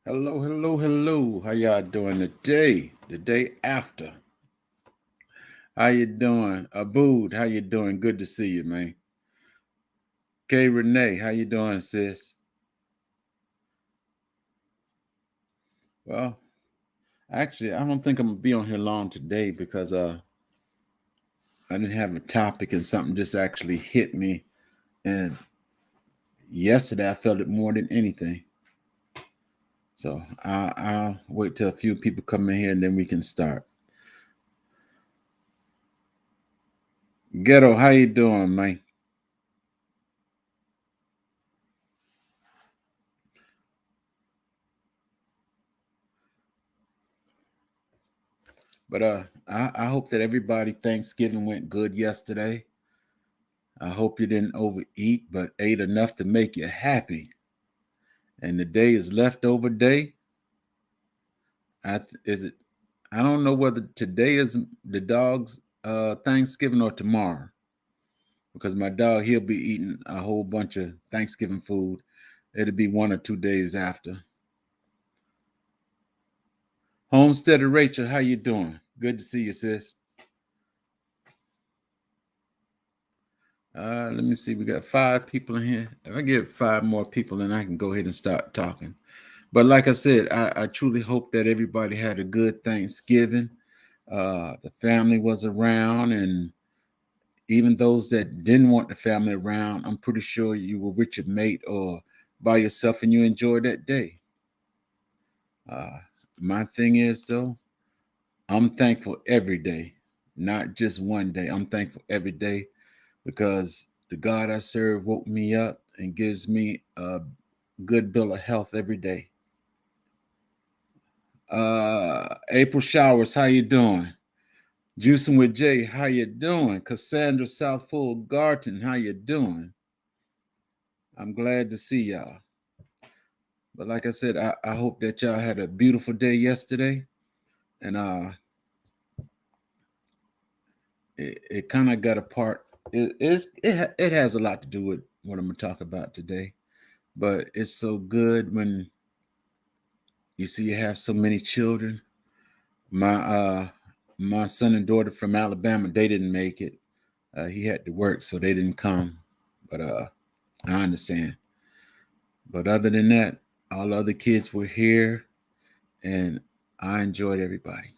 Hello, hello, hello. How y'all doing today? The day after. How you doing? Abood, how you doing? Good to see you, man. Kay Renee, how you doing, sis? Well, actually, I don't think I'm gonna be on here long today because I didn't have a topic and something just actually hit me. And yesterday I felt it more than anything. So I'll wait till a few people come in here and then we can start. Ghetto, how you doing, man? But I hope that everybody Thanksgiving went good yesterday. I hope you didn't overeat, but ate enough to make you happy. And the day is leftover day. Is it? I don't know whether today is the dog's Thanksgiving or tomorrow, because my dog he'll be eating a whole bunch of Thanksgiving food. It'll be 1 or 2 days after. Homesteader Rachel, how you doing? Good to see you, sis. Let me see. We got 5 people in here. If I get 5 more people, then I can go ahead and start talking. But like I said, I truly hope that everybody had a good Thanksgiving. The family was around, and even those that didn't want the family around, I'm pretty sure you were with your mate or by yourself and you enjoyed that day. Uh, my thing is, though, I'm thankful every day, not just one day. I'm thankful every day because the God I serve woke me up and gives me a good bill of health every day. April Showers, how you doing? Juicing with Jay, how you doing? Cassandra Southfull Garton, how you doing? I'm glad to see y'all. But like I said, I hope that y'all had a beautiful day yesterday. And it kind of got a part. It has a lot to do with what I'm gonna talk about today. But it's so good when you see you have so many children. My son and daughter from Alabama, they didn't make it. He had to work, so they didn't come. But I understand. But other than that, all other kids were here, and I enjoyed everybody.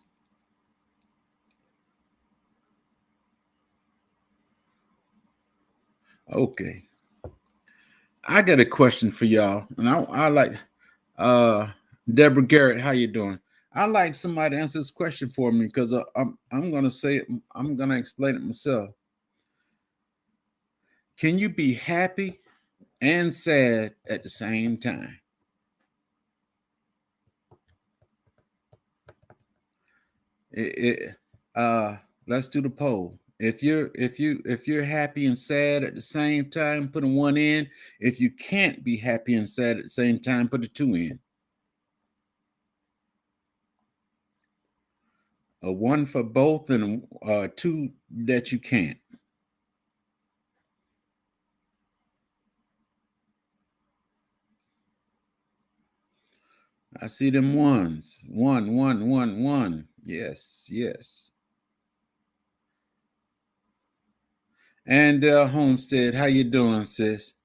Okay, I got a question for y'all, and I like uh Deborah Garrett. How you doing? I like somebody to answer this question for me because I'm gonna say it. I'm gonna explain it myself. Can you be happy and sad at the same time? It let's do the poll. If you're happy and sad at the same time, put a one in. If you can't be happy and sad at the same time, put a two in. A one for both and two that you can't. I see them ones. One, one, one, one. Yes, yes. And Homestead, how you doing, sis?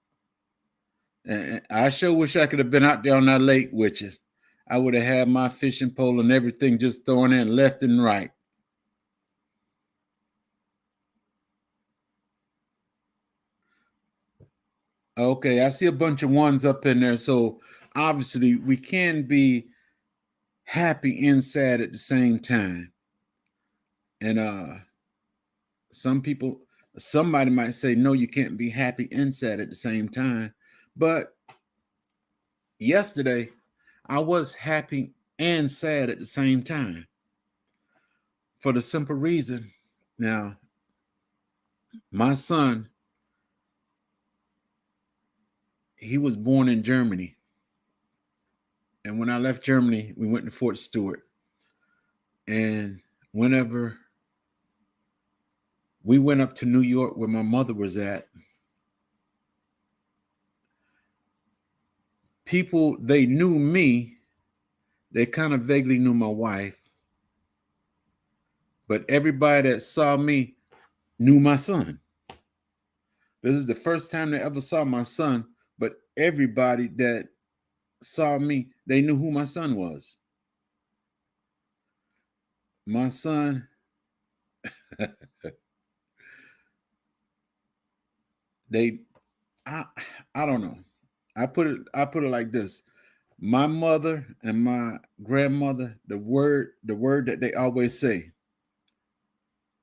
I sure wish I could have been out there on that lake with you. I would have had my fishing pole and everything just thrown in left and right. Okay, I see a bunch of ones up in there. So obviously we can be happy and sad at the same time. And some people somebody might say, no, you can't be happy and sad at the same time. But yesterday I was happy and sad at the same time for the simple reason. Now, my son, he was born in Germany. And when I left Germany, we went to Fort Stewart. And whenever we went up to New York where my mother was at, people, they knew me They kind of vaguely knew my wife, but everybody that saw me knew my son. This is the first time they ever saw my son, but everybody that saw me, they knew who my son was. My son, they, I, I don't know. I put it like this. My mother and my grandmother, the word that they always say,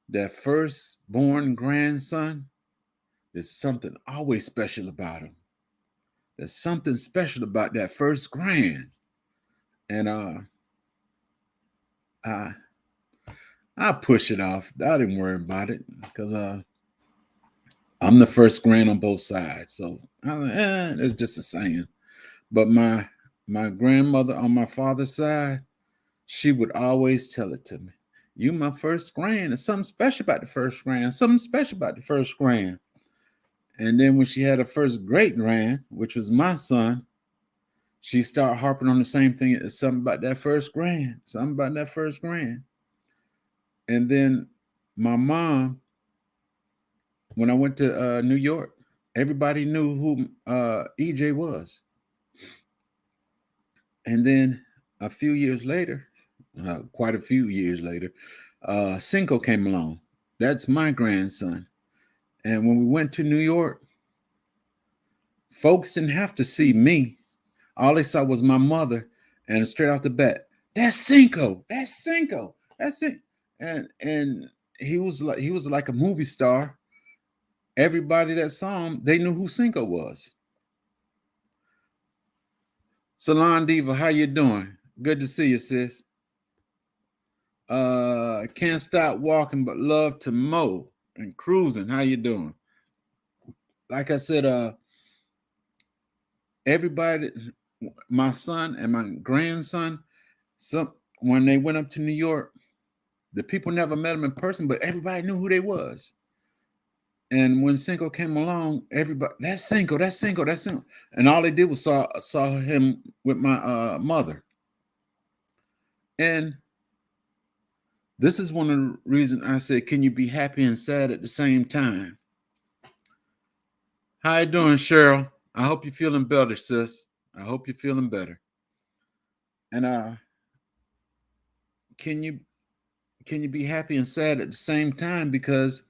that firstborn grandson, there's something always special about him. There's something special about that first grand. And I I push it off. I didn't worry about it because I'm the first grand on both sides. So it's just a saying. But my grandmother on my father's side, she would always tell it to me. You my first grand. There's something special about the first grand. Something special about the first grand. And then when she had her first great grand, which was my son, she started harping on the same thing. It's something about that first grand. Something about that first grand. And then my mom, when I went to New York, everybody knew who EJ was. And then a few years later, quite a few years later, Cinco came along. That's my grandson. And when we went to New York, folks didn't have to see me. All they saw was my mother, and straight off the bat, that's Cinco. That's Cinco. That's it. And he was like a movie star. Everybody that saw him, they knew who Cinco was. Salon Diva, how you doing? Good to see you, sis. Can't stop walking, but love to mow and cruising. How you doing? Like I said, everybody, my son and my grandson, when they went up to New York, the people never met him in person, but everybody knew who they was. And when Cinco came along, everybody, that's Cinco, that's Cinco, that's Cinco. And all they did was saw him with my mother. And this is one of the reasons I said, can you be happy and sad at the same time? How you doing, Cheryl? I hope you're feeling better, sis. I hope you're feeling better. And can you be happy and sad at the same time? Because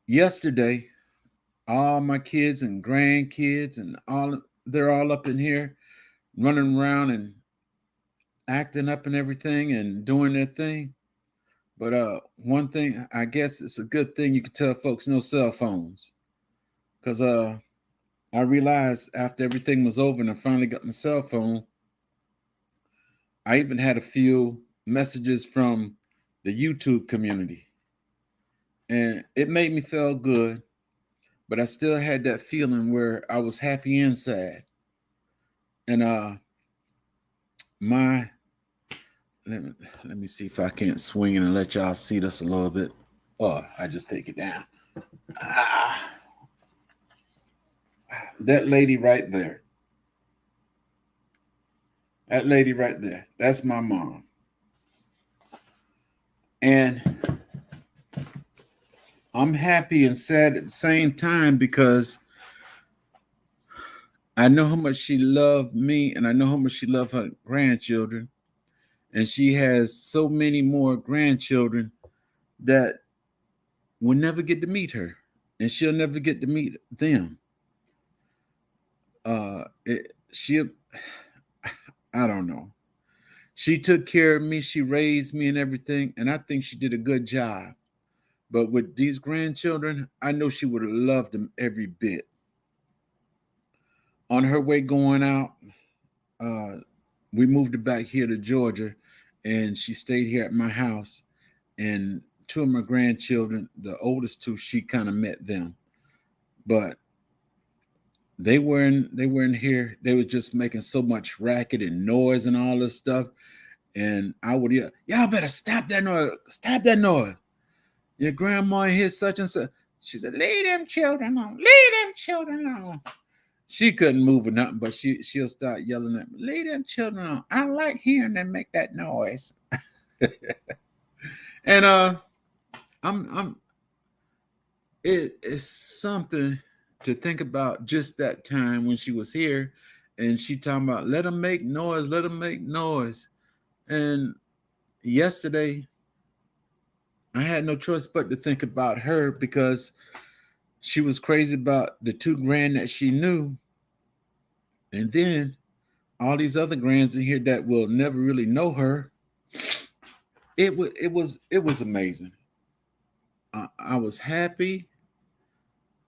yesterday, all my kids and grandkids and they're all up in here running around and acting up and everything and doing their thing. But one thing, I guess it's a good thing you can tell folks no cell phones. Because I realized after everything was over and I finally got my cell phone, I even had a few messages from the YouTube community. And it made me feel good, but I still had that feeling where I was happy and sad. And let me see if I can't swing it and let y'all see this a little bit. Oh, I just take it down. That lady right there. That lady right there. That's my mom. And I'm happy and sad at the same time because I know how much she loved me and I know how much she loved her grandchildren. And she has so many more grandchildren that will never get to meet her. And she'll never get to meet them. I don't know. She took care of me. She raised me and everything. And I think she did a good job. But with these grandchildren, I know she would have loved them every bit. On her way going out, we moved her back here to Georgia, and she stayed here at my house. And two of my grandchildren, the oldest two, she kind of met them. But they weren't here. They were just making so much racket and noise and all this stuff. And I would yell, y'all better stop that noise. Stop that noise. Your grandma here such and such. She said, leave them children alone. Leave them children alone. She couldn't move or nothing, but she'll start yelling at me, "Leave them children on. I like hearing them make that noise." And I'm it's something to think about just that time when she was here and she talking about let them make noise, let them make noise. And yesterday I had no choice but to think about her because she was crazy about the two grand that she knew. And then all these other grands in here that will never really know her. It was amazing. I was happy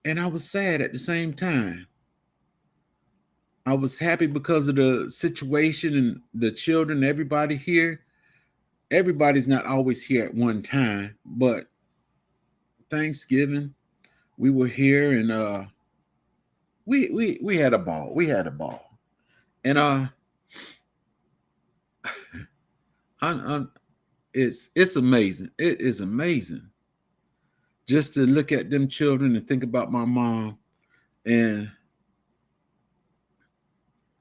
and I was sad at the same time. I was happy because of the situation and the children, everybody here. Everybody's not always here at one time, but Thanksgiving, we were here and we had a ball. We had a ball. And I, it's amazing. It is amazing just to look at them children and think about my mom. And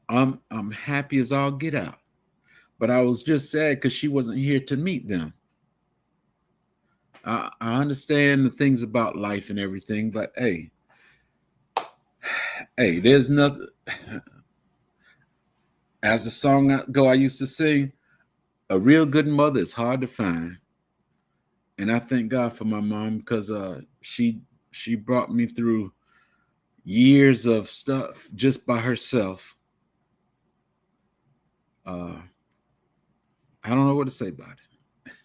I'm happy as all get out. But I was just sad because she wasn't here to meet them. I understand the things about life and everything, but hey, there's nothing. As the song go, I used to sing, "A real good mother is hard to find," and I thank God for my mom because she brought me through years of stuff just by herself. Uh, I don't know what to say about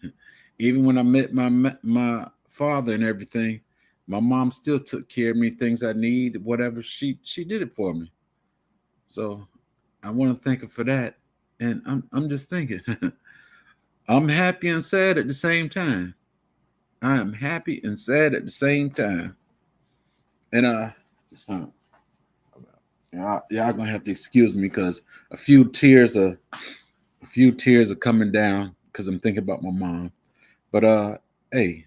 it. Even when I met my father and everything, my mom still took care of me, things I need, whatever. She did it for me. So I want to thank her for that. And I'm just thinking, I'm happy and sad at the same time. I am happy and sad at the same time. And uh y'all gonna have to excuse me because a few tears are coming down because I'm thinking about my mom. But hey,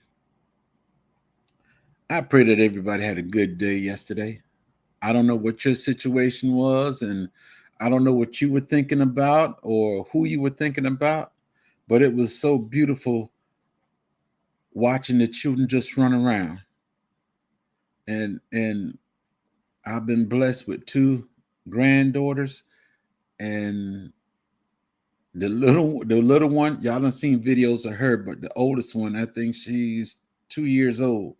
I pray that everybody had a good day yesterday. I don't know what your situation was, and I don't know what you were thinking about or who you were thinking about, but it was so beautiful watching the children just run around. And I've been blessed with two granddaughters, and the little one, y'all done seen videos of her, but the oldest one, I think she's 2 years old.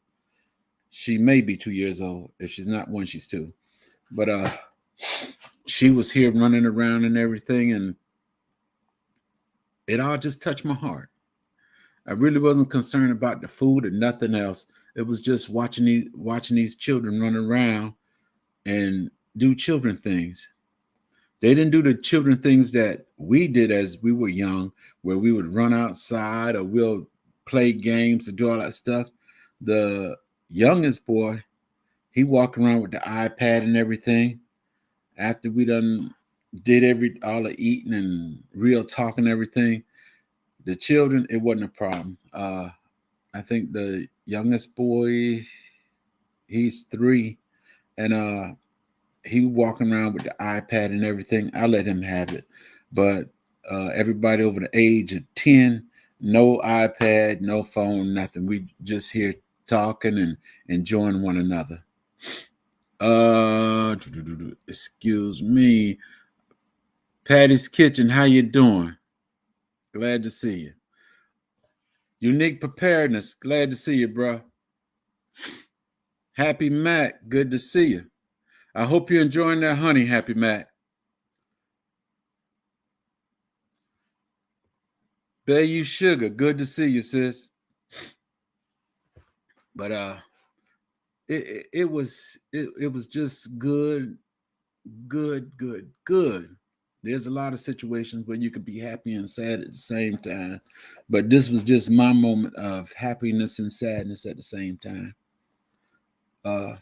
She may be 2 years old. If she's not one, she's two. But she was here running around and everything, and it all just touched my heart. I really wasn't concerned about the food or nothing else. It was just watching these children run around and do children things. They didn't do the children things that we did as we were young, where we would run outside or we'll play games and do all that stuff. The youngest boy, he walked around with the iPad and everything. After we done did all the eating and real talking and everything, the children, it wasn't a problem. I think the youngest boy, he's 3, and he walking around with the iPad and everything. I let him have it, but everybody over the age of 10, no iPad, no phone, nothing. We just here talking and enjoying one another. Excuse me, Patty's Kitchen. How you doing? Glad to see you. Unique Preparedness. Glad to see you, bro. Happy Mac. Good to see you. I hope you're enjoying that honey, Happy Mac. Bayou Sugar. Good to see you, sis. But it was just good, good, good, good. There's a lot of situations where you could be happy and sad at the same time, but this was just my moment of happiness and sadness at the same time. Uh,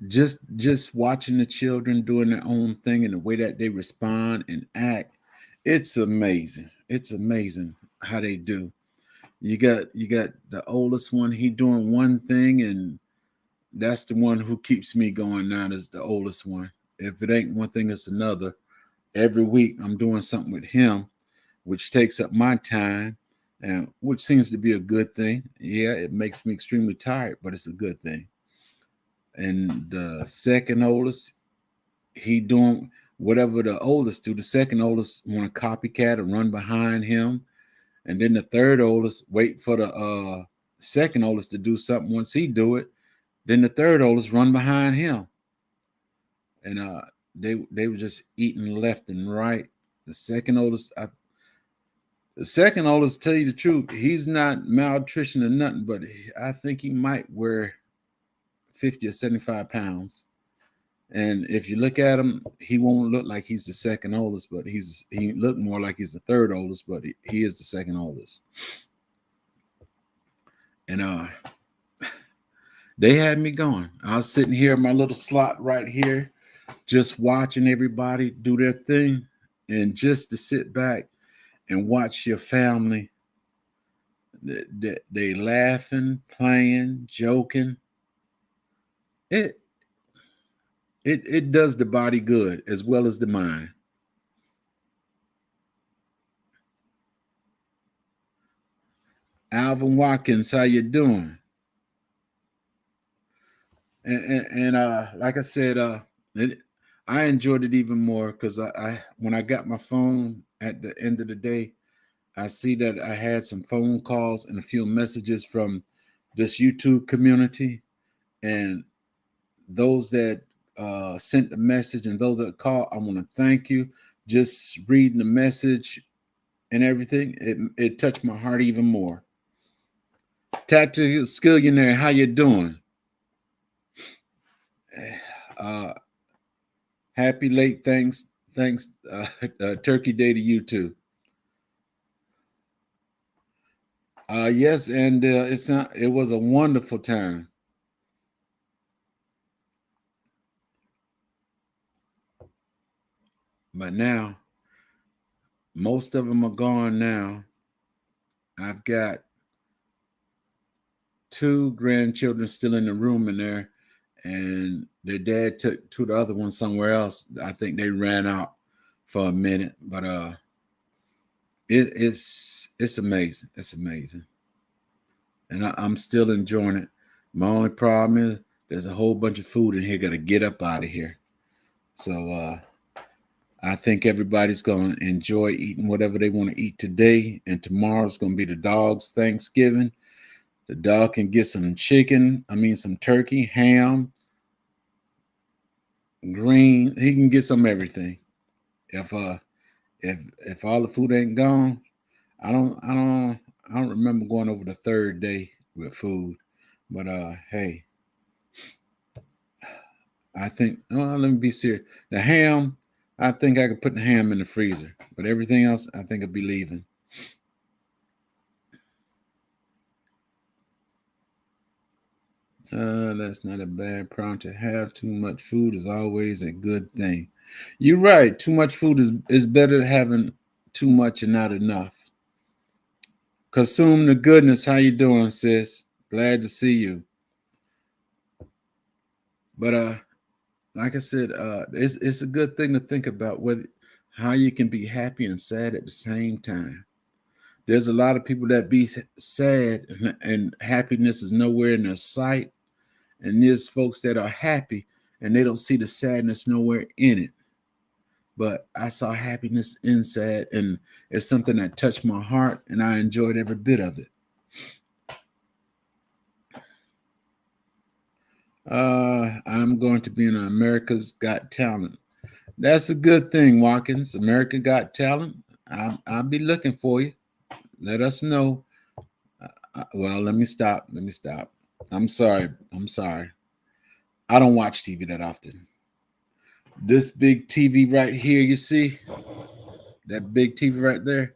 just watching the children doing their own thing and the way that they respond and act, it's amazing. It's amazing how they do. You got the oldest one, he doing one thing, and that's the one who keeps me going now. Is the oldest one. If it ain't one thing, it's another. Every week I'm doing something with him, which takes up my time, and which seems to be a good thing. Yeah, it makes me extremely tired, but it's a good thing. And the second oldest, he doing whatever the oldest do. The second oldest want to copycat and run behind him, and then the third oldest wait for the second oldest to do something. Once he do it, then the third oldest run behind him, and they were just eating left and right. The second oldest, the second oldest, tell you the truth, he's not malnutrition or nothing, but I think he might wear 50 or 75 pounds. And if you look at him, he won't look like he's the second oldest, but he look more like he's the third oldest, but he is the second oldest. And they had me going. I was sitting here in my little slot right here, just watching everybody do their thing, and just to sit back and watch your family. They laughing, playing, joking. It does the body good as well as the mind. Alvin Watkins, how you doing? And like I said, I enjoyed it even more because I when I got my phone at the end of the day, I see that I had some phone calls and a few messages from this YouTube community, and those that sent the message and those that called, I want to thank you. Just reading the message and everything, it touched my heart even more. Tattoo Skillionaire, how you doing? Happy late thanks Turkey Day to you too. Yes, and it was a wonderful time. But now, most of them are gone now. I've got 2 grandchildren still in the room in there, and their dad took 2 of the other ones somewhere else. I think they ran out for a minute, but it's amazing. It's amazing, and I'm still enjoying it. My only problem is there's a whole bunch of food in here. Got to get up out of here. So I think everybody's going to enjoy eating whatever they want to eat today, and tomorrow's going to be the dog's Thanksgiving. The dog can get some chicken, some turkey, ham, green. He can get some everything. If all the food ain't gone, I don't remember going over the third day with food. But hey, I think let me be serious. The ham, I think I could put the ham in the freezer, but everything else I think I'll be leaving. That's not a bad problem to have. Too much food is always a good thing. You're right. Too much food is better than having too much and not enough. Consume the goodness. How you doing, sis? Glad to see you. But like I said, it's a good thing to think about how you can be happy and sad at the same time. There's a lot of people that be sad and happiness is nowhere in their sight. And there's folks that are happy and they don't see the sadness nowhere in it. But I saw happiness inside, and it's something that touched my heart, and I enjoyed every bit of it. I'm going to be in America's Got Talent. That's a good thing, Watkins. America Got Talent. I'll be looking for you. Let us know. Well, let me stop. I'm sorry. I don't watch TV that often. This big TV right here, you see? That big TV right there.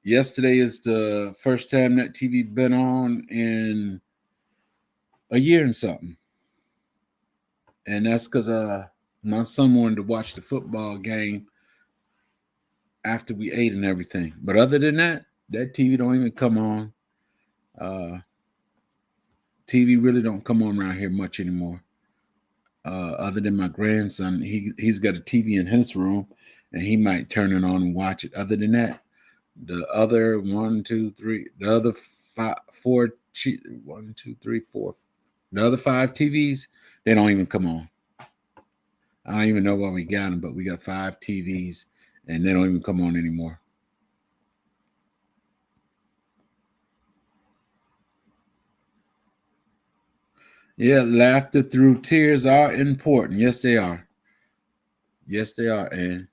Yesterday is the first time that TV been on in a year and something. And that's because my son wanted to watch the football game after we ate and everything. But other than that TV don't even come on. TV really don't come on around here much anymore. Other than my grandson, he's got a TV in his room, and he might turn it on and watch it. Other than that, the other one, two, three, the other five, four, one, two, three, four, the other 5 TVs, they don't even come on. I don't even know why we got them, but we got 5 TVs, and they don't even come on anymore. Yeah, laughter through tears are important. Yes, they are. Yes, they are, and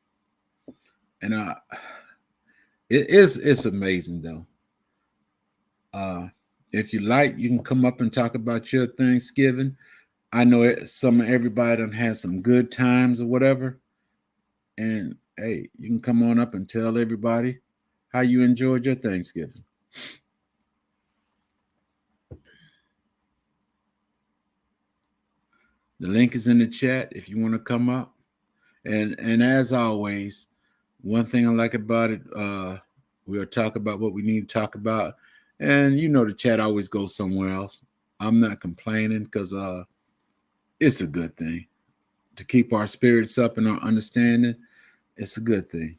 it's amazing though. If you like, you can come up and talk about your Thanksgiving. I know everybody done had some good times or whatever, and hey, you can come on up and tell everybody how you enjoyed your Thanksgiving. The link is in the chat if you want to come up. And as always, one thing I like about it, we'll talk about what we need to talk about. And the chat always goes somewhere else. I'm not complaining because it's a good thing to keep our spirits up and our understanding. It's a good thing.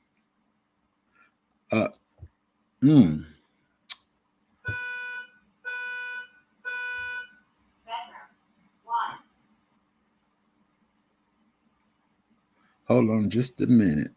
Mm. Hold on just a minute.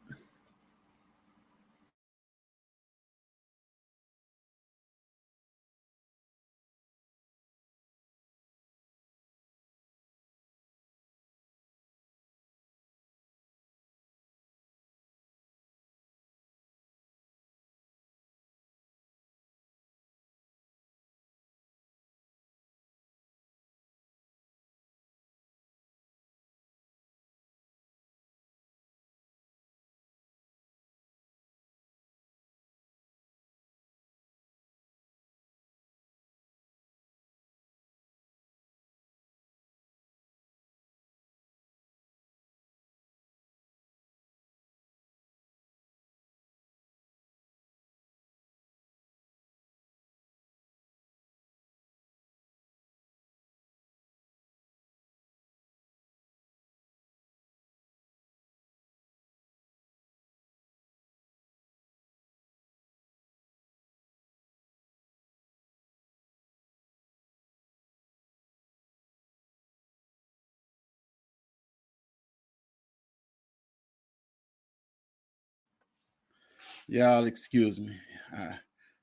Y'all excuse me.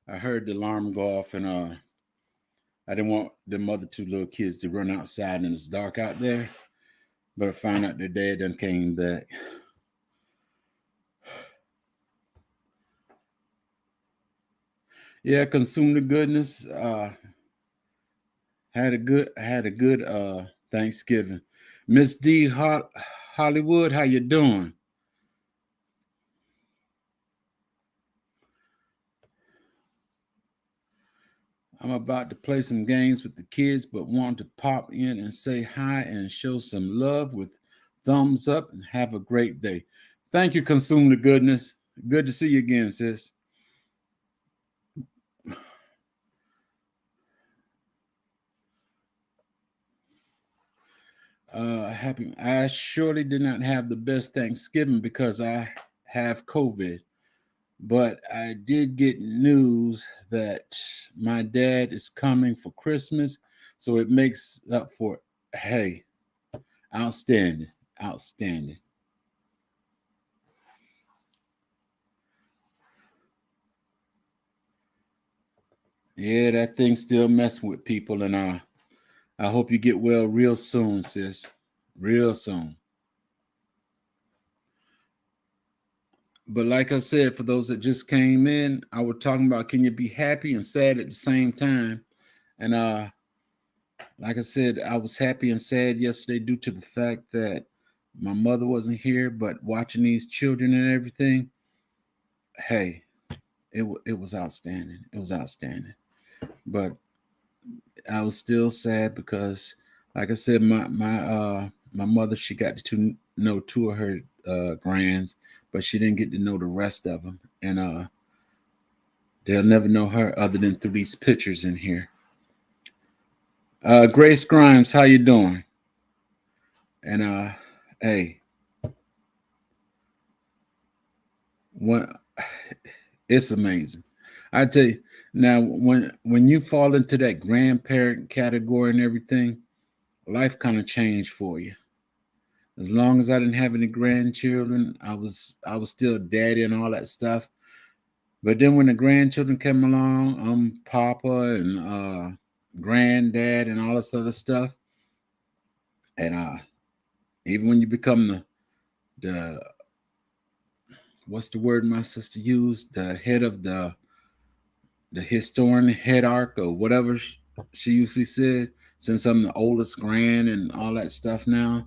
I heard the alarm go off, and I didn't want them other 2 little kids to run outside and it's dark out there. But I found out their dad done came back. Yeah, consume the goodness. Had a good Thanksgiving. Miss D Hollywood, how you doing? I'm about to play some games with the kids, but want to pop in and say hi and show some love with thumbs up and have a great day. Thank you, Consume the Goodness. Good to see you again, sis. Happy. I surely did not have the best Thanksgiving because I have COVID, but I did get news that my dad is coming for Christmas, so it makes up for. Hey, outstanding, outstanding. Yeah, that thing's still messing with people, and I hope you get well real soon, sis. Real soon. But like I said, for those that just came in, I was talking about can you be happy and sad at the same time? And like I said, I was happy and sad yesterday due to the fact that my mother wasn't here, but watching these children and everything, hey, it was outstanding. It was outstanding. But I was still sad because, like I said, my mother, she got to know 2 of her grands, but she didn't get to know the rest of them, and they'll never know her other than through these pictures in here. Grace Grimes, how you doing? And hey, what it's amazing. I tell you now, when you fall into that grandparent category and everything, life kind of changed for you. As long as I didn't have any grandchildren, I was still daddy and all that stuff. But then when the grandchildren came along, I'm Papa and granddad and all this other stuff. And even when you become the what's the word my sister used, the head of the historian head arc or whatever she usually said, since I'm the oldest grand and all that stuff now,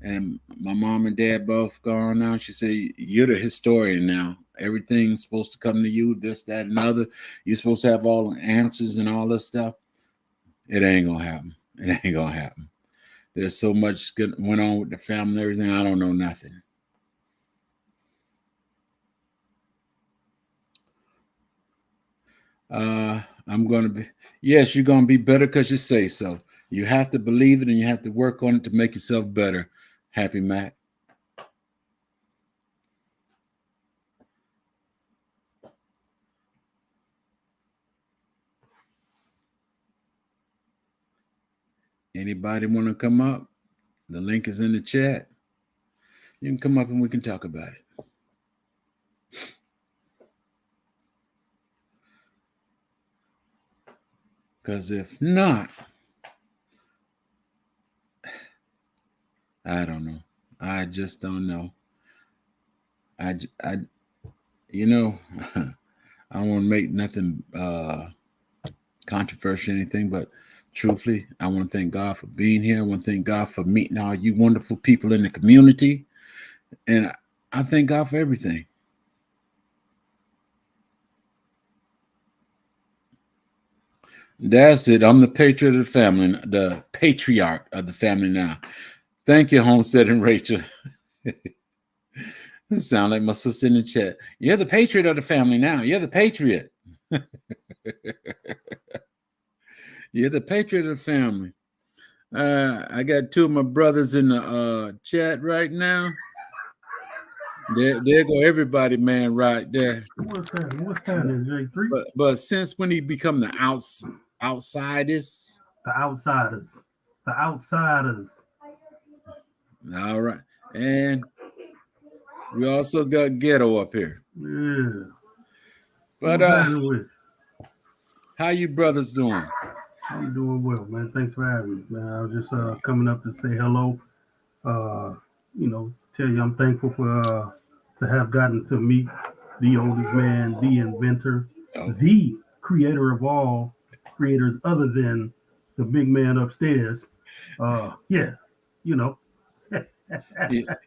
and my mom and dad both gone now, she said, you're the historian now. Everything's supposed to come to you, this, that, and other. You're supposed to have all the answers and all this stuff. It ain't gonna happen. It ain't gonna happen. There's so much good went on with the family and everything. I don't know nothing. I'm gonna be, yes, you're gonna be better because you say so. You have to believe it and you have to work on it to make yourself better. Happy Mac. Anybody want to come up? The link is in the chat. You can come up and we can talk about it. Because if not, I don't know. I just don't know. I you know, I don't want to make nothing controversial or anything, but truthfully, I want to thank God for being here. I want to thank God for meeting all you wonderful people in the community. And I thank God for everything. That's it. I'm the patriot of the family, the patriarch of the family now. Thank you, Homestead and Rachel. It sound like my sister in the chat. You're the patriot of the family now. You're the patriot. You're the patriot of the family. I got two of my brothers in the chat right now. There go everybody, man, right there. What's that? What's that, J3? But since when he become the outsiders? The outsiders. The outsiders. All right. And we also got Ghetto up here. Yeah. But how you brothers doing? I'm doing well, man. Thanks for having me, man. I was just coming up to say hello. You know, tell you I'm thankful for to have gotten to meet the oldest man, the inventor, the creator of all creators other than the big man upstairs. Yeah, you know.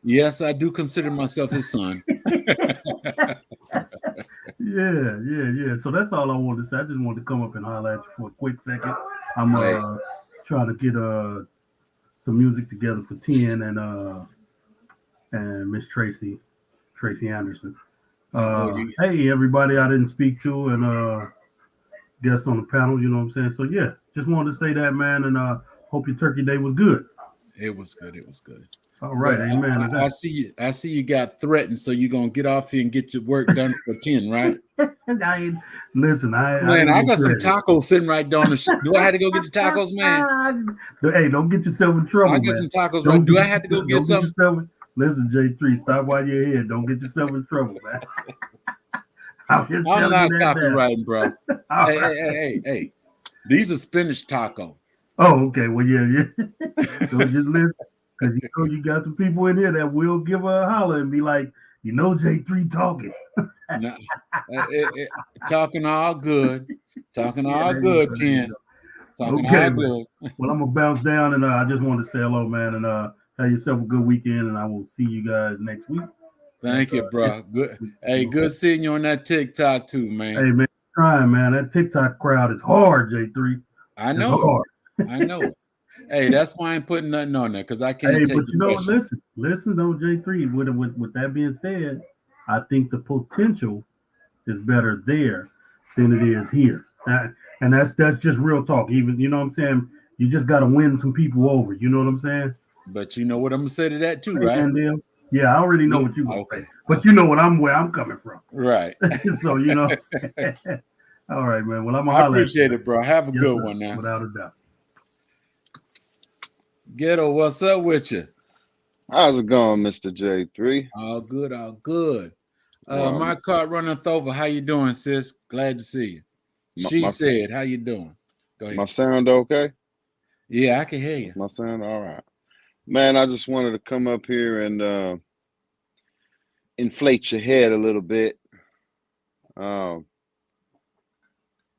Yes, I do consider myself his son. Yeah. So that's all I wanted to say. I just wanted to come up and holler at you for a quick second. I'm trying to get some music together for 10 and Miss Tracy Anderson. Hey everybody I didn't speak to and guests on the panel, you know what I'm saying? So yeah, just wanted to say that, man, and hope your turkey day was good. It was good. It was good. All right, well, amen. I see you. I see you got threatened, so you're gonna get off here and get your work done for 10, right? Listen, I got some tacos sitting right down the. Do I have to go get the tacos, man? Hey, don't get yourself in trouble. I got some tacos. Right. Do I have to go get some? Listen, J3, stop while you're here. Don't get yourself in trouble, man. I'm not copywriting, bro. Hey. These are spinach taco. Oh, okay. Well, yeah. So just listen, because you know you got some people in here that will give a holler and be like, you know, J3 talking. No, talking all good. Talking all good, Ken. Talking all good. Well, I'm gonna bounce down, and I just want to say hello, man, and have yourself a good weekend, and I will see you guys next week. Thank you, bro. Good. Hey, good seeing you on that TikTok too, man. Hey, man, trying, man. That TikTok crowd is hard, J3. I know. I know. Hey, that's why I'm putting nothing on there because I can't. Hey, but you know, listen, though, J3. With that being said, I think the potential is better there than it is here, and that's just real talk. Even you know what I'm saying. you just got to win some people over. You know what I'm saying? But you know what I'm gonna say to that too, Hey, right? man, Dale. Yeah, I already know Yeah. what you're gonna say, Okay. but you know where I'm coming from. Right. So you know what I'm saying? All right, man. Well, I'm gonna I holler at you, appreciate man. it, bro. Have a Yes, good sir. one now. Without a doubt. Ghetto, what's up with you? How's it going, Mr. J3? All good, all good. Well, My car running over. How you doing, sis? Glad to see you. She my said, how you doing? Go ahead. my sound okay? Yeah, I can hear you. My sound all right. Man, I just wanted to come up here and inflate your head a little bit. Um,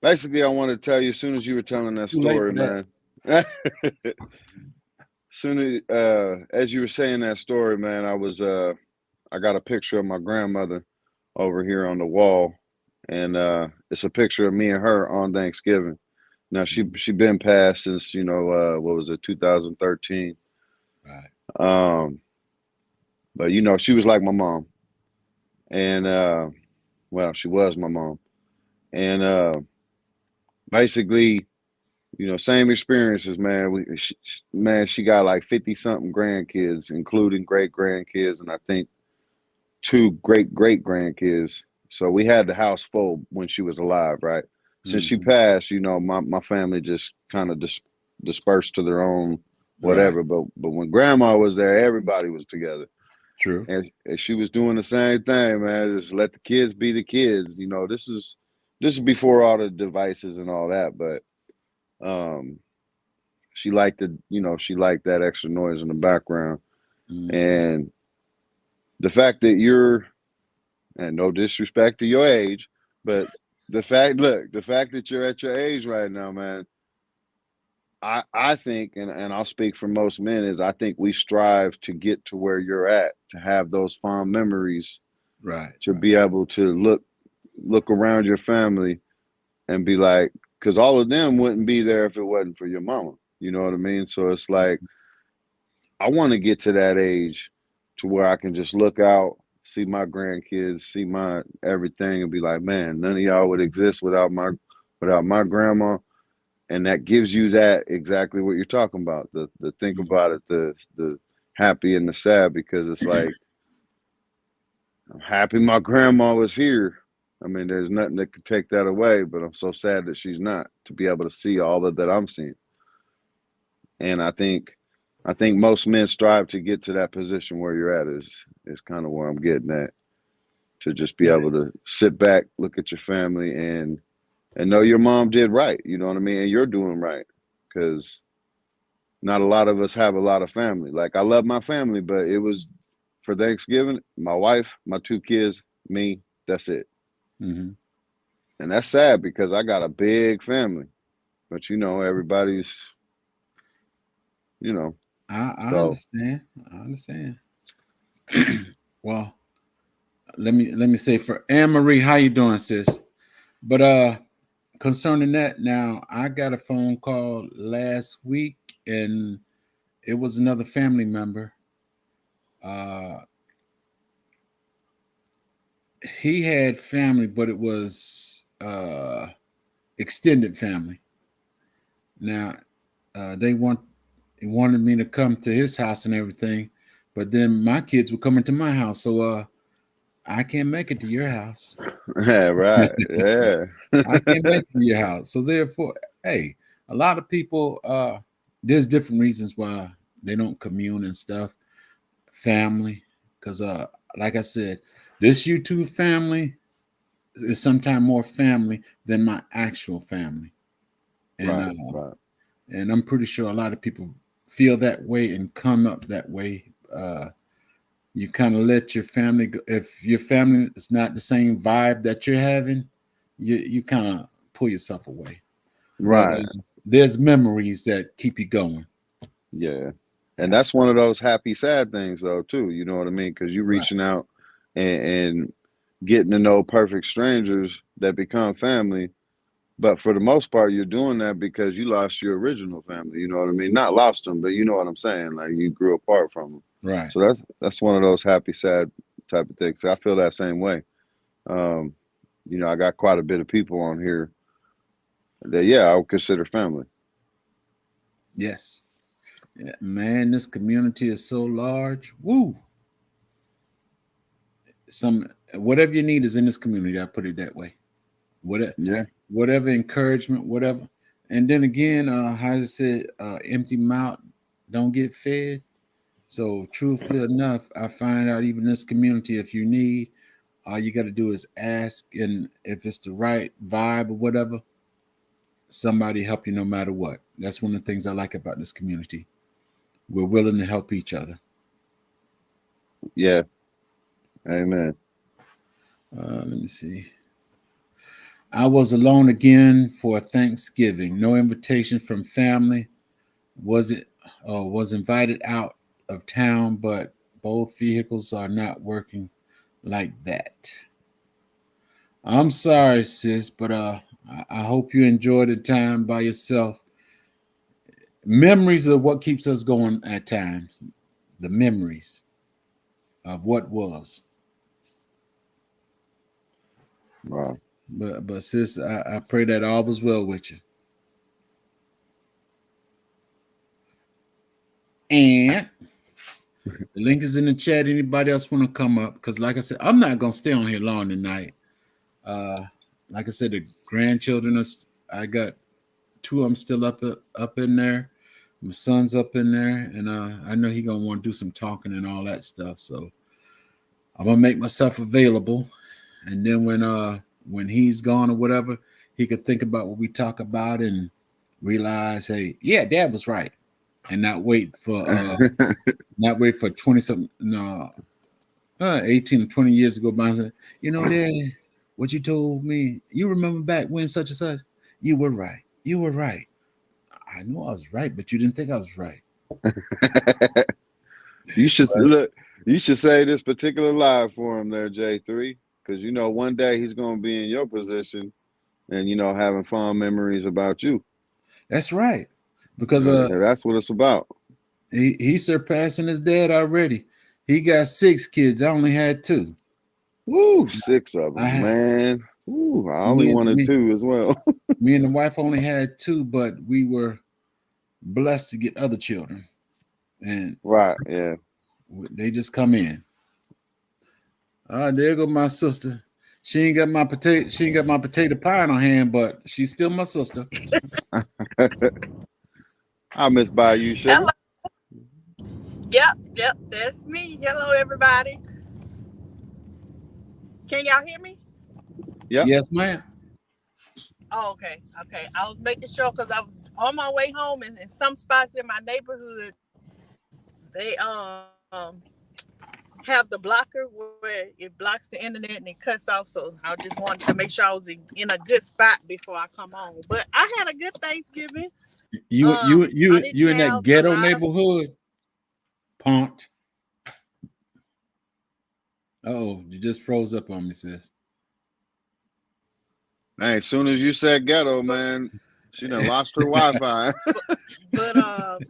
Basically, I wanted to tell you as soon as you were telling that Too late story, for that. man. As you were saying that story, man, I got a picture of my grandmother over here on the wall, and it's a picture of me and her on Thanksgiving. Now she been passed since what was it, 2013. Right. But she was like my mom, and well, she was my mom, and basically, same experiences, man. She got like 50 something grandkids, including great grandkids, and I think two great grandkids. So we had the house full when she was alive, right? Since she Mhm. passed, my family just kind of dispersed to their own whatever. But when grandma was there, everybody was together. True. And she was doing the same thing, man. Just let the kids be the kids. This is before all the devices and all that, but she liked she liked that extra noise in the background. Mhm. And the fact that and no disrespect to your age, but the fact that you're at your age right now, man, I think, and I'll speak for most men, is I think we strive to get to where you're at, to have those fond memories, Right. to be able to look around your family and be like, because all of them wouldn't be there if it wasn't for your mama. You know what I mean? So it's like, I want to get to that age to where I can just look out, see my grandkids, see my everything, and be like, man, none of y'all would exist without my grandma. And that gives you that exactly what you're talking about. The think about it, the happy and the sad, because it's like, I'm happy my grandma was here. I mean, there's nothing that could take that away, but I'm so sad that she's not, to be able to see all of that I'm seeing. And I think most men strive to get to that position where you're at is kind of where I'm getting at. To just be Yeah. able to sit back, look at your family, and know your mom did right. You know what I mean? And you're doing right, because not a lot of us have a lot of family. Like, I love my family, but it was for Thanksgiving, my wife, my two kids, me. That's it. Mm-hmm. And that's sad because I got a big family, but everybody's, I so understand. I understand. Well, let me say for Anne Marie, how you doing, sis? But concerning that, now I got a phone call last week, and it was another family member. Uh, he had family, but it was extended family. Now he wanted me to come to his house and everything, but then my kids were coming to my house, so I can't make it to your house. yeah, right, yeah. I can't make it to your house. So therefore, hey, a lot of people, there's different reasons why they don't commune and stuff. Family, because like I said, this YouTube family is sometimes more family than my actual family, and Right, right. and I'm pretty sure a lot of people feel that way and come up that way. You kind of let your family go. If your family is not the same vibe that you're having, you kind of pull yourself away. But Right. there's memories that keep you going. Yeah. And Yeah, that's one of those happy, sad things, though, too. You know what I mean? Because you right. reaching out and getting to know perfect strangers that become family. But for the most part, you're doing that because you lost your original family. You know what I mean? Not lost them, but you know what I'm saying? Like, you grew apart from them. Right. So that's one of those happy, sad type of things. I feel that same way. Um, I got quite a bit of people on here that, yeah, I would consider family. Yes. Yeah, man, this community is so large. Woo. Whatever you need is in this community. I put it that way. Yeah. Whatever encouragement, whatever. And then again, how I said, empty mouth don't get fed. So truthfully enough, I find out even in this community, if you need, all you got to do is ask, and if it's the right vibe or whatever, somebody help you no matter what. That's one of the things I like about this community. We're willing to help each other. Yeah. Amen. Let me see. I was alone again for Thanksgiving. No invitation from family. Was invited out of town, but both vehicles are not working like that. I'm sorry, sis, but I hope you enjoyed the time by yourself. Memories are what keeps us going at times. The memories of what was. Wow. But sis, I pray that all was well with you. And the link is in the chat. Anybody else want to come up? Because like I said, I'm not gonna stay on here long tonight. Like I said, the grandchildren I got 2 of them still up in there. My son's up in there, and I know he's gonna want to do some talking and all that stuff. So I'm gonna make myself available, and then when he's gone or whatever, he could think about what we talk about and realize, hey, yeah, Dad was right, and not wait for 20 something, 18 or 20 years to go by and say, Dad, what you told me, you remember back when such and such, you were right. You were right. I know I was right, but you didn't think I was right. You should look. You should say this particular live for him there, J3, because one day he's gonna be in your position, and having fond memories about you. That's right, because that's what it's about. He's surpassing his dad already. He got 6 kids. I only had 2. Woo, 6 of them, man. Ooh, I only wanted 2 as well. Me and the wife only had 2, but we were blessed to get other children. And right, yeah. They just come in. There go my sister. She ain't got my potato pie in her hand, but she's still my sister. I miss Bayou Sugar. Hello. Yep, that's me. Hello, everybody. Can y'all hear me? Yep. Yes, ma'am. Oh, okay. I was making sure because I was on my way home, and in some spots in my neighborhood, they have the blocker where it blocks the internet and it cuts off. So I just wanted to make sure I was in a good spot before I come home. But I had a good Thanksgiving. You in that ghetto neighborhood, Pont. Oh, you just froze up on me, sis. Hey, as soon as you said ghetto, man, she done lost her Wi-Fi. But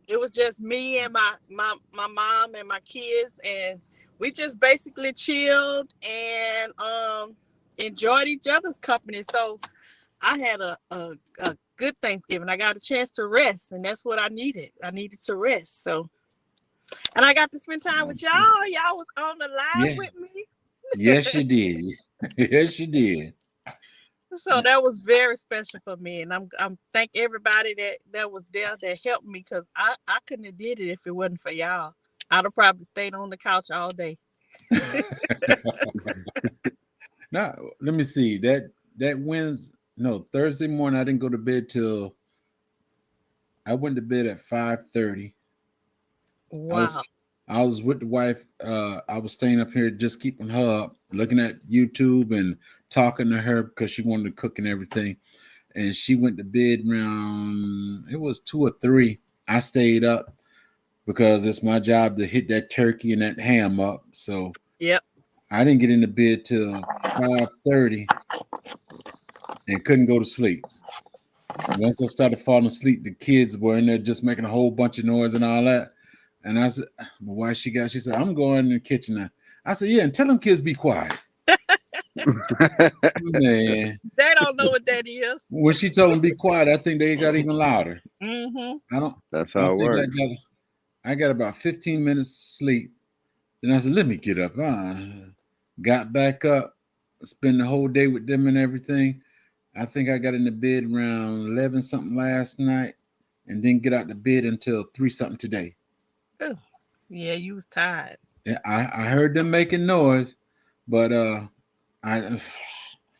it was just me and my mom and my kids, and we just basically chilled and enjoyed each other's company. So I had a good Thanksgiving. I got a chance to rest, and that's what I needed. I needed to rest. So, and I got to spend time with y'all. Y'all was on the live with me. Yes, you did. Yes, you did. So that was very special for me, and I'm thank everybody that was there that helped me, because I couldn't have did it if it wasn't for y'all. I'd have probably stayed on the couch all day. Now, let me see. Thursday morning I didn't go to bed till I went to bed at 5:30. Wow. I was with the wife. I was staying up here just keeping her up, looking at YouTube and talking to her because she wanted to cook and everything. And she went to bed around, it was 2 or 3. I stayed up because it's my job to hit that turkey and that ham up. So yep. I didn't get into bed till 5:30 and couldn't go to sleep. Once I started falling asleep, the kids were in there just making a whole bunch of noise and all that. And I said, my wife, she said, I'm going in the kitchen now. I said, yeah, and tell them kids be quiet. Man, They don't know what that is. when she told them be quiet, I think they got even louder. Mm-hmm. I don't. That's I how don't it think works. I got about 15 minutes sleep. Then I said, let me get up. Got back up, spend the whole day with them and everything. I think I got in the bed around 11 something last night and didn't get out the bed until 3 something today. Yeah, you was tired. Yeah, I heard them making noise, but I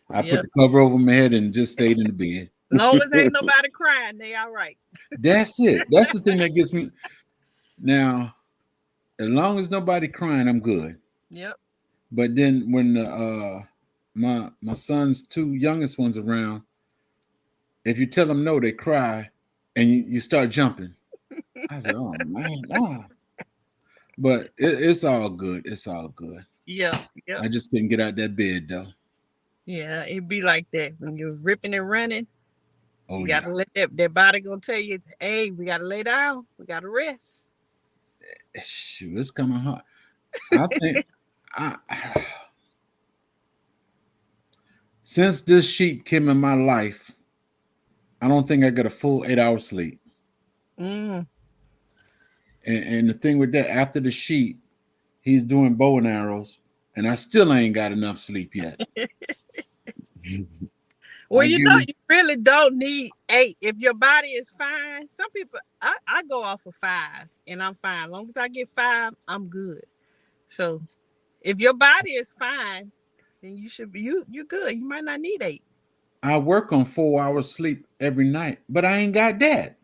put Yep. the cover over my head and just stayed in the bed. Long as ain't nobody crying, they all right. That's it. That's the thing that gets me. Now, as long as nobody crying, I'm good. Yep. But then when my son's 2 youngest ones around, if you tell them no, they cry, and you start jumping. I said, "Oh man!" But it's all good. It's all good. Yep. Yep. I just couldn't get out that bed though. Yeah, it be like that when you're ripping and running. Oh You yeah. gotta let that body gonna tell you, hey, we gotta lay down, we gotta rest. Shoot, it's coming hard. I think since this sheep came in my life, I don't think I got a full 8 hours sleep. Mm. And the thing with that, after the sheep, he's doing bow and arrows, and I still ain't got enough sleep yet. Well, you know, you really don't need 8. If your body is fine, some people, I go off of 5 and I'm fine. As long as I get 5, I'm good. So if your body is fine, then you should be, you're good. You might not need 8. I work on 4 hours sleep every night, but I ain't got that.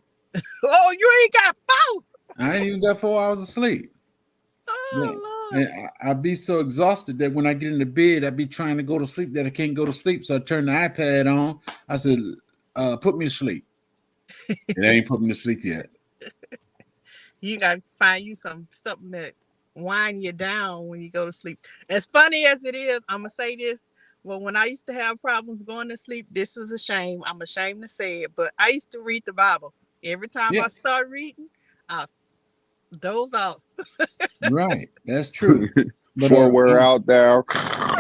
Oh, you ain't got 4. I ain't even got 4 hours of sleep. Oh, Lord. And I'd be so exhausted that when I get into bed, I'd be trying to go to sleep that I can't go to sleep. So I turn the iPad on. I said, put me to sleep. It ain't put me to sleep yet. You gotta find you something that wind you down when you go to sleep. As funny as it is, I'm gonna say this. Well, when I used to have problems going to sleep, this was a shame. I'm ashamed to say it, but I used to read the Bible. Every time I start reading, I doze off. Right, that's true. But Before we're out there, I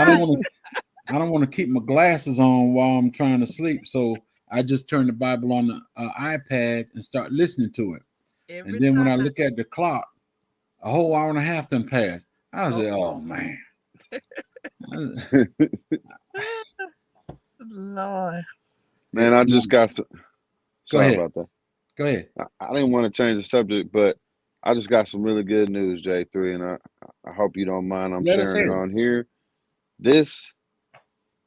don't want to keep my glasses on while I'm trying to sleep, so I just turn the Bible on the iPad and start listening to it. And then when I look at the clock, a whole hour and a half done passed. I was like, "Oh man." Lord. Man, I just got some. Sorry about that. Go ahead. I didn't want to change the subject, but I just got some really good news, J3, and I hope you don't mind. I'm sharing it on here. This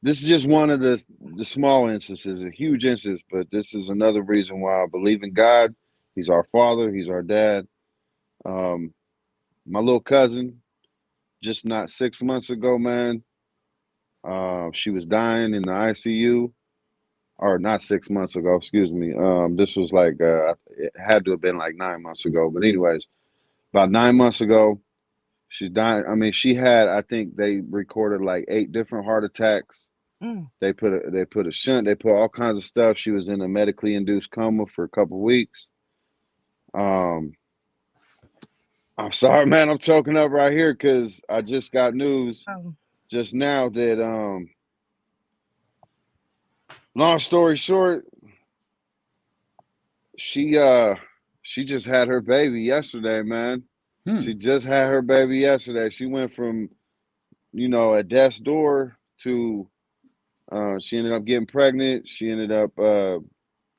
is just one of the small instances, a huge instance, but this is another reason why I believe in God. He's our father. He's our dad. My little cousin, just not 6 months ago, man, she was dying in the ICU. Or not 6 months ago, excuse me. This was like, it had to have been like 9 months ago. But anyways, about 9 months ago, she died. I mean, she had, I think they recorded like 8 different heart attacks. They put a shunt, they put all kinds of stuff. She was in a medically induced coma for a couple of weeks. I'm sorry, man, I'm choking up right here because I just got news just now that long story short, she just had her baby yesterday, man. She just had her baby yesterday. She went from, at death's door to she ended up getting pregnant. She ended up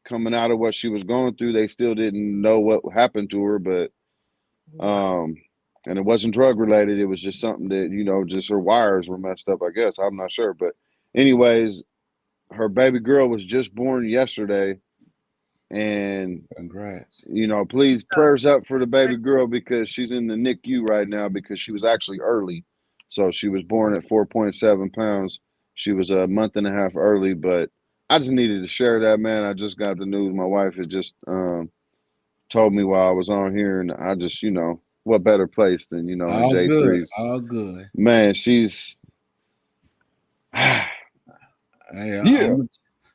coming out of what she was going through. They still didn't know what happened to her, but and it wasn't drug related. It was just something that, just her wires were messed up, I guess. I'm not sure. But anyways, her baby girl was just born yesterday. And congrats. Please prayers up for the baby girl because she's in the NICU right now because she was actually early. So she was born at 4.7 pounds. She was a month and a half early, but I just needed to share that, man. I just got the news. My wife had just told me while I was on here, and I just, what better place than, all J3's. Good. All good. Man, she's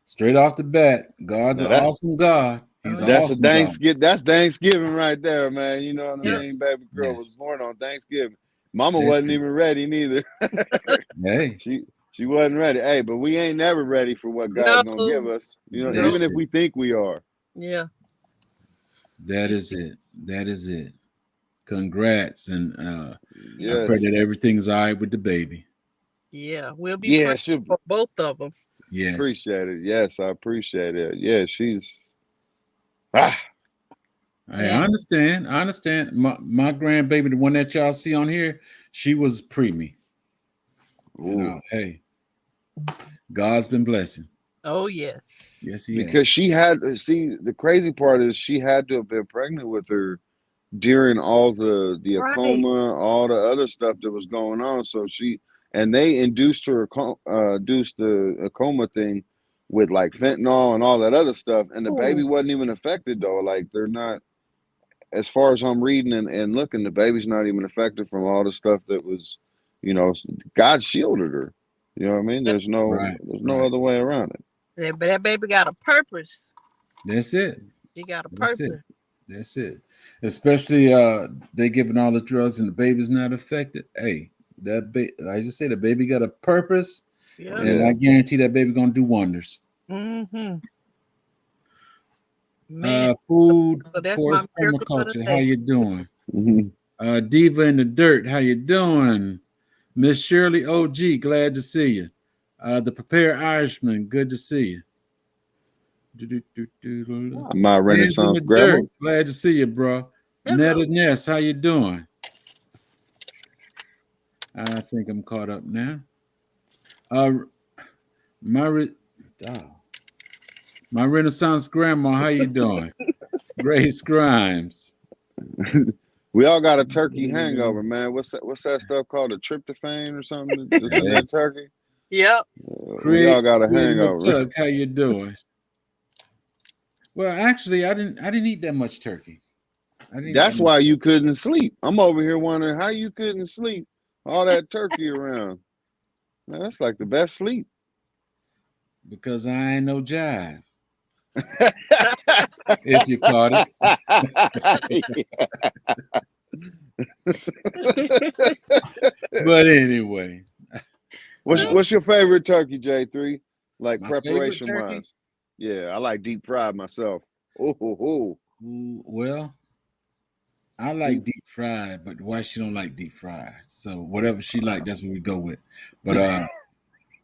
straight off the bat, God's an awesome God. He's awesome. That's Thanksgiving right there, man. You know what I mean? Baby girl was born on Thanksgiving. Mama That's wasn't it. even ready neither. Hey, She wasn't ready. Hey, but we ain't never ready for what God's gonna give No, us. You know, no. even that's if it. we think we are. Yeah. That is it. That is it. Congrats, and I pray Yes. that everything's all right with the baby. Yeah. We'll be Yeah, praying she'll for both of them. Yes. appreciate it. Yes, I appreciate it. Yeah, she's ah. Hey, Yeah. I understand. I understand. My grandbaby, the one that y'all see on here, she was preemie. Ooh. Hey, God's been blessing. Oh, yes. Yes, He has. Because she had see the crazy part is she had to have been pregnant with her during all the Right. coma, all the other stuff that was going on. So and they induced her induced the coma thing with like fentanyl and all that other stuff, and the baby Ooh. wasn't even affected though. Like they're not, as far as I'm reading and looking, the baby's not even affected from all the stuff that was, you know, God shielded her. You know what I mean? Yep. Right. There's no Right. other way around it. But that baby got a purpose. That's it. She got a That's it. purpose. That's it. Especially they giving all the drugs and the baby's not affected. Hey, I just say the baby got a purpose, Yeah. and I guarantee that baby gonna do wonders. Mm-hmm. Man. Food So that's my forest miracle for the permaculture. How day. you doing? Mhm. Diva in the dirt. How you doing? Miss Shirley OG. Glad to see you. The prepared Irishman. Good to see you. My Hands in Renaissance the grandma. dirt. Glad to see you, bro. Hello. Netta Ness. How you doing? I think I'm caught up now. My Renaissance grandma, how you doing? Grace Grimes. We all got a turkey hangover, man. What's that stuff called? A tryptophan or something that's in Hey, that turkey? Yep. We all got a Creative hangover. Tug, how you doing? Well, actually, I didn't eat that much turkey. I didn't eat that That's much why you couldn't sleep. I'm over here wondering how you couldn't sleep. All that turkey around. Man, that's like the best sleep. because I ain't no jive. If you caught it. But anyway, What's your favorite turkey, J3? Like my favorite preparation turkey. wise? Yeah, I like deep fried myself. Oh. Ooh, well, I like deep fried, but why she don't like deep fried? So whatever she like, that's what we go with. But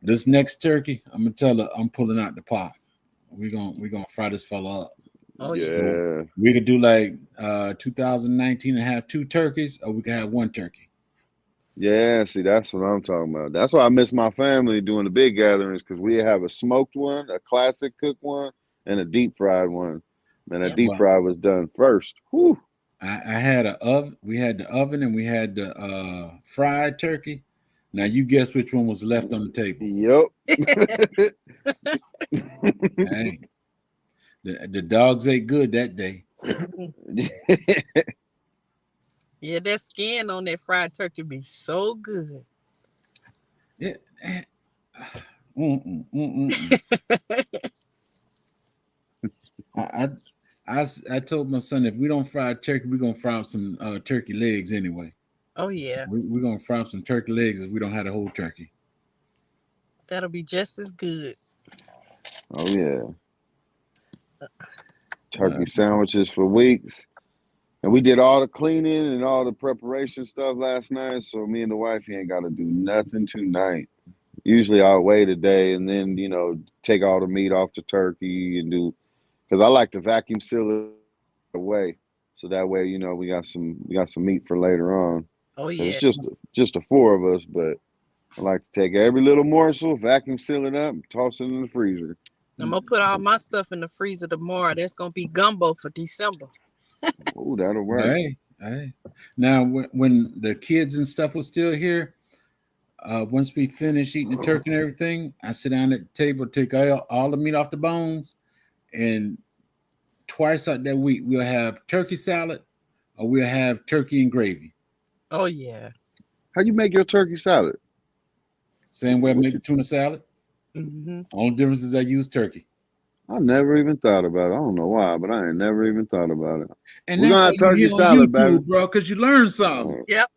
this next turkey, I'm gonna tell her I'm pulling out the pot. We're gonna fry this fella up. Oh, yeah. Yeah. We could do like 2019 and have 2 turkeys, or we could have 1 turkey. Yeah, see, that's what I'm talking about. That's why I miss my family doing the big gatherings, because we have a smoked one, a classic cooked one, and a deep fried one. Man, that Yep. deep Well, fried was done first. Whew. I had a oven. We had the oven, and we had the fried turkey. Now you guess which one was left on the table. Yep. Hey, the dogs ate good that day. Yeah, that skin on that fried turkey be so good. Yeah. I told my son, if we don't fry turkey, we're gonna fry up some turkey legs anyway. Oh, yeah. We're gonna fry up some turkey legs if we don't have the whole turkey. That'll be just as good. Oh yeah. Turkey sandwiches for weeks. And we did all the cleaning and all the preparation stuff last night. So me and the wife ain't gotta do nothing tonight. Usually I'll wait a day and then, take all the meat off the turkey and because I like to vacuum seal it away. So that way, we got some meat for later on. Oh, 'Cause yeah. it's just the 4 of us, but I like to take every little morsel, vacuum seal it up, toss it in the freezer. I'm going to put all my stuff in the freezer tomorrow. That's going to be gumbo for December. Oh, that'll work. Hey. Now, when the kids and stuff was still here, once we finish eating the turkey and everything, I sit down at the table, take all the meat off the bones, and twice out that week we'll have turkey salad or we'll have turkey and gravy. Oh, yeah. How you make your turkey salad? Same way I What make you- the tuna salad. Mm-hmm. Only difference is I use turkey. I never even thought about it. I don't know why, but I ain't never even thought about it. And We're that's gonna why have you turkey hear on salad, baby. YouTube, bro, because you learn something. Yep.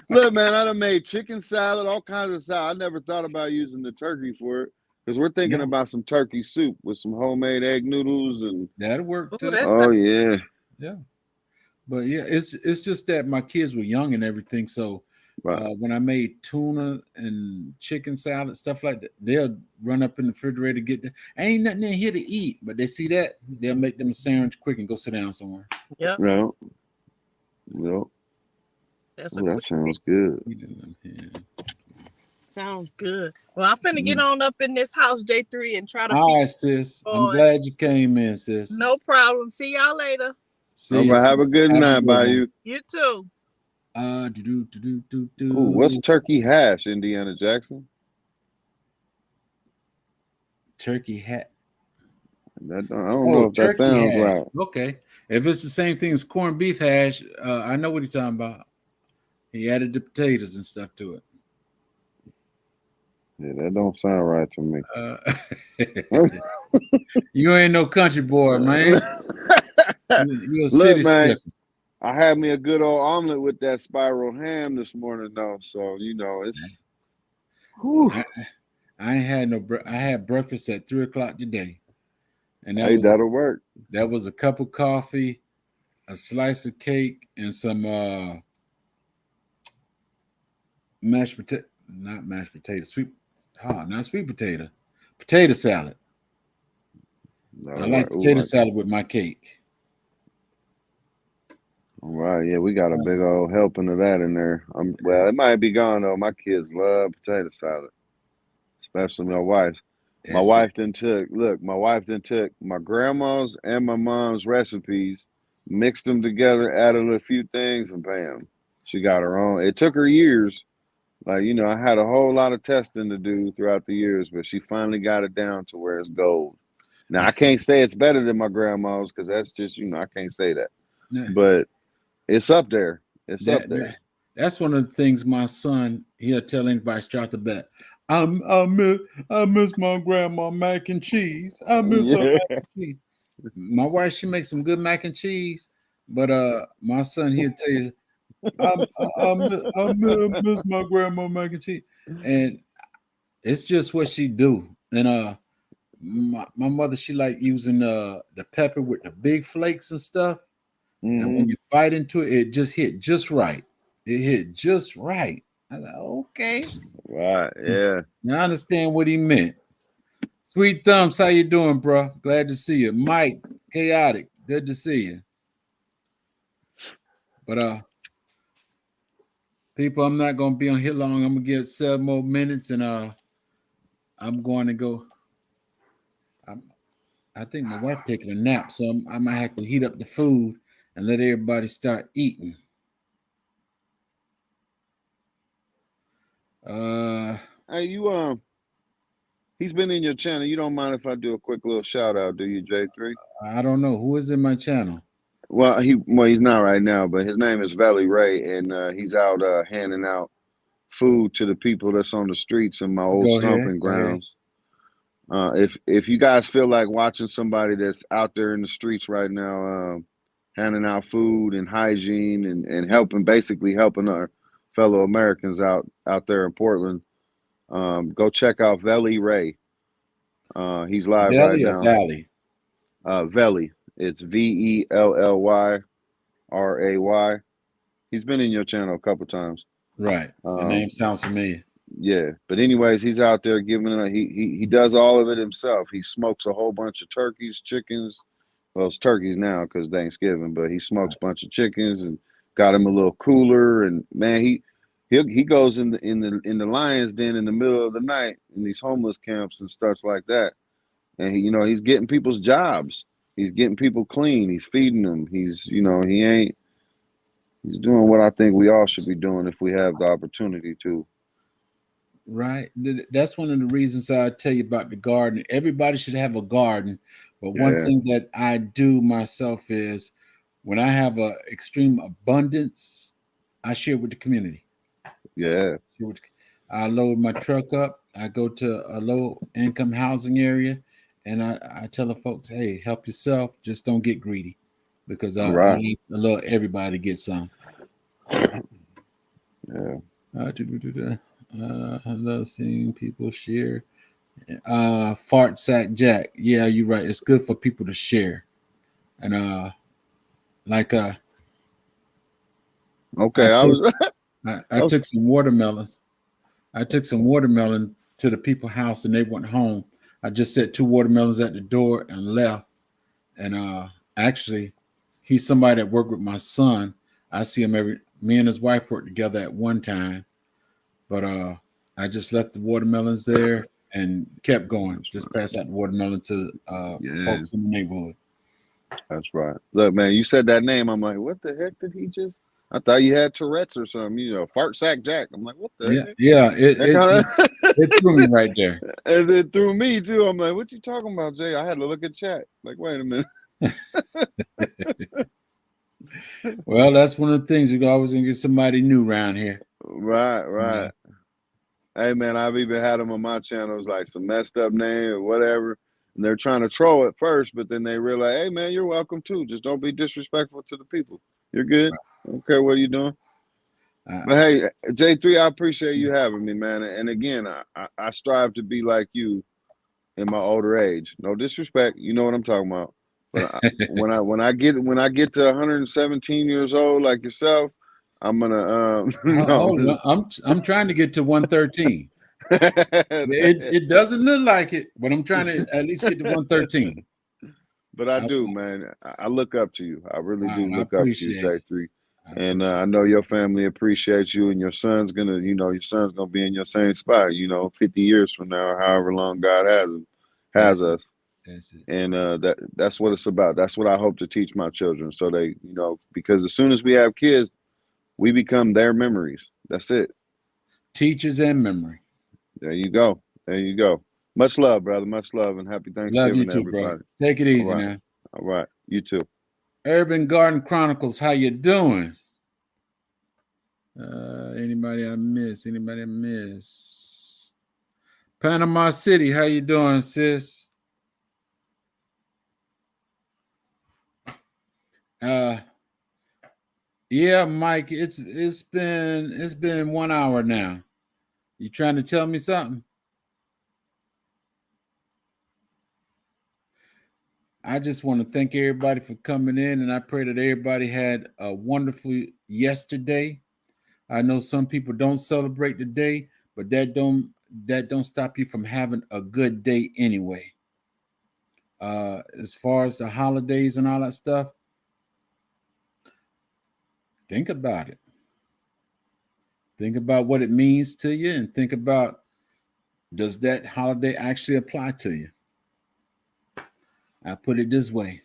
Look, man, I done made chicken salad, all kinds of salad. I never thought about using the turkey for it because we're thinking Yeah, about some turkey soup with some homemade egg noodles and that'll work Ooh, too. that's oh yeah, Yeah. But yeah, it's just that my kids were young and everything. So right. when I made tuna and chicken salad, stuff like that, they'll run up in the refrigerator, get the ain't nothing in here to eat. But they see that, they'll make them a sandwich quick and go sit down somewhere. Yep. Well, well, That's a ooh, that quick. sounds good. Eat in here. Sounds good. Well, I'm finna get on up in this house, J3, and try to feed All right, sis. the I'm boys. glad you came in, sis. No problem. See y'all later. See All you, right, sis. have a good Have a night, good by one. you. You too. Ooh, what's turkey hash, Indiana Jackson? Turkey hat? I don't know if that Turkey sounds hash. right. Okay. If it's the same thing as corned beef hash, I know what he's talking about. He added the potatoes and stuff to it. Yeah, that don't sound right to me. You ain't no country boy, man. You a Look, city man, slicker. I had me a good old omelet with that spiral ham this morning, though. So you know it's. Whew. I ain't had no. I had breakfast at 3:00 today, and Hey, that'll work. that was a cup of coffee, a slice of cake, and some mashed potato. Not mashed potato. Not sweet potato. Potato salad. I like potato salad with my cake. All right, yeah, we got a big old helping of that in there. Well, it might be gone though. My kids love potato salad, especially my wife. My wife then took my grandma's and my mom's recipes, mixed them together, added a few things, and bam, she got her own. It took her years. Like, you know, I had a whole lot of testing to do throughout the years, but she finally got it down to where it's gold. Now, I can't say it's better than my grandma's because that's just, you know, I can't say that. But it's up there. It's up there. That's one of the things my son, he'll tell anybody straight the bat. I miss my grandma mac and cheese. I miss her mac and cheese. My wife, she makes some good mac and cheese, but my son, he'll tell you, I miss my grandma mac and cheese, and it's just what she do. And my mother, she like using the pepper with the big flakes and stuff. Mm-hmm. And when you bite into it, it just hit just right. It hit just right. I was like, okay. Right, yeah. Now I understand what he meant. Sweet Thumbs, how you doing, bro? Glad to see you. Mike, Chaotic, good to see you. But people, I'm not gonna be on here long. I'm gonna give 7 more minutes, and I'm going to go. I think my wife taking a nap, so I might have to heat up the food and let everybody start eating. Hey, you he's been in your channel. You don't mind if I do a quick little shout out, do you, J3? I don't know who is in my channel. Well, he's not right now, but his name is Valley Ray, and he's out handing out food to the people that's on the streets in my old stomping grounds. If you guys feel like watching somebody that's out there in the streets right now, handing out food and hygiene and basically helping our fellow Americans out there in Portland, go check out Valley Ray. He's live right now. Valley. It's VELLYRAY. He's been in your channel a couple times. Right. The name sounds familiar. Yeah, but anyways, he's out there giving it. He does all of it himself. He smokes a whole bunch of turkeys, chickens. Well, it's turkeys now because Thanksgiving, but he smokes a bunch of chickens and got him a little cooler. And man, he goes in the lion's den in the middle of the night in these homeless camps and stuff like that. And he's getting people's jobs. He's getting people clean. He's feeding them. He's doing what I think we all should be doing if we have the opportunity to. Right. That's one of the reasons I tell you about the garden. Everybody should have a garden. But one thing that I do myself is when I have an extreme abundance, I share with the community. Yeah. I load my truck up. I go to a low income housing area and I tell the folks, hey, help yourself. Just don't get greedy, because I Right. love everybody to get some. Yeah. I love seeing people share. Fart sack Jack. Yeah, you're right. It's good for people to share. And like Okay. I took some watermelons. I took some watermelon to the people's house and they went home. I just set 2 watermelons at the door and left. And actually, he's somebody that worked with my son. I see him me and his wife worked together at one time. But I just left the watermelons there and kept going. Just passed out the watermelon to folks in the neighborhood. That's right. Look, man, you said that name. I'm like, what the heck did he just? I thought you had Tourette's or something. You know, Fart Sack Jack. I'm like, what the heck? Yeah. It threw me right there. And it threw me too. I'm like, what you talking about, Jay? I had to look at chat. Like, wait a minute. Well, that's one of the things. You're always gonna get somebody new around here. Right. Hey, man, I've even had them on my channels, like some messed up name or whatever. And they're trying to troll at first, but then they realize, hey, man, you're welcome too. Just don't be disrespectful to the people. You're good. I don't care what you're doing. But hey, J3, I appreciate you having me, man. And again, I strive to be like you in my older age. No disrespect, you know what I'm talking about. But when I get to 117 years old like yourself, I'm gonna I'm trying to get to 113. It doesn't look like it, but I'm trying to at least get to 113. But I do, man. I look up to you. I really do look up to you, J3. And I know your family appreciates you, and your son's gonna be in your same spot, 50 years from now, or however long God has us. That's it. And that's what it's about. That's what I hope to teach my children. So they, because as soon as we have kids, we become their memories. That's it. Teachers and memory. There you go. Much love, brother. Much love, and happy Thanksgiving, love you too, everybody. Bro. Take it easy now. All right. You too. Urban Garden Chronicles, how you doing? Anybody I miss? Panama City, how you doing, sis? Yeah, Mike, it's been 1 hour now. You trying to tell me something? I just want to thank everybody for coming in, and I pray that everybody had a wonderful yesterday. I know some people don't celebrate the day, but that don't stop you from having a good day anyway. As far as the holidays and all that stuff, think about it. Think about what it means to you, and think about, does that holiday actually apply to you? I put it this way.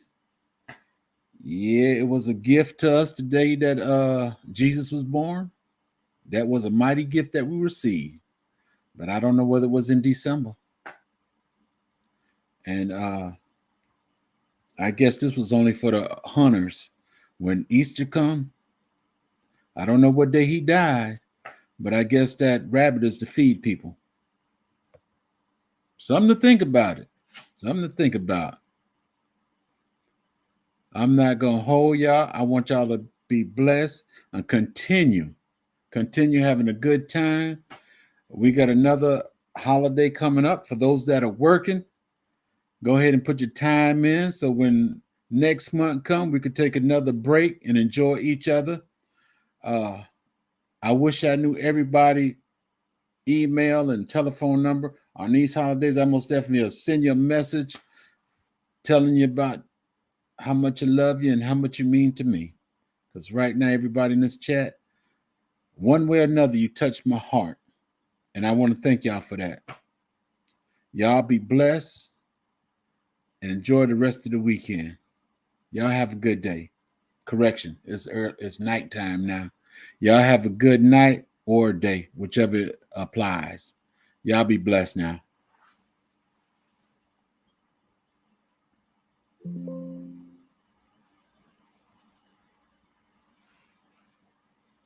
Yeah, it was a gift to us the day that Jesus was born. That was a mighty gift that we received. But I don't know whether it was in December. And I guess this was only for the hunters. When Easter come, I don't know what day he died, but I guess that rabbit is to feed people. Something to think about it. I'm not going to hold y'all. I want y'all to be blessed and continue having a good time. We got another holiday coming up. For those that are working, go ahead and put your time in, so when next month comes, we could take another break and enjoy each other. I wish I knew everybody email and telephone number on these holidays. I most definitely will send you a message telling you about how much I love you and how much you mean to me. Because right now, everybody in this chat, one way or another, you touch my heart. And I want to thank y'all for that. Y'all be blessed and enjoy the rest of the weekend. Y'all have a good day. Correction, it's nighttime now. Y'all have a good night or day, whichever applies. Y'all be blessed now.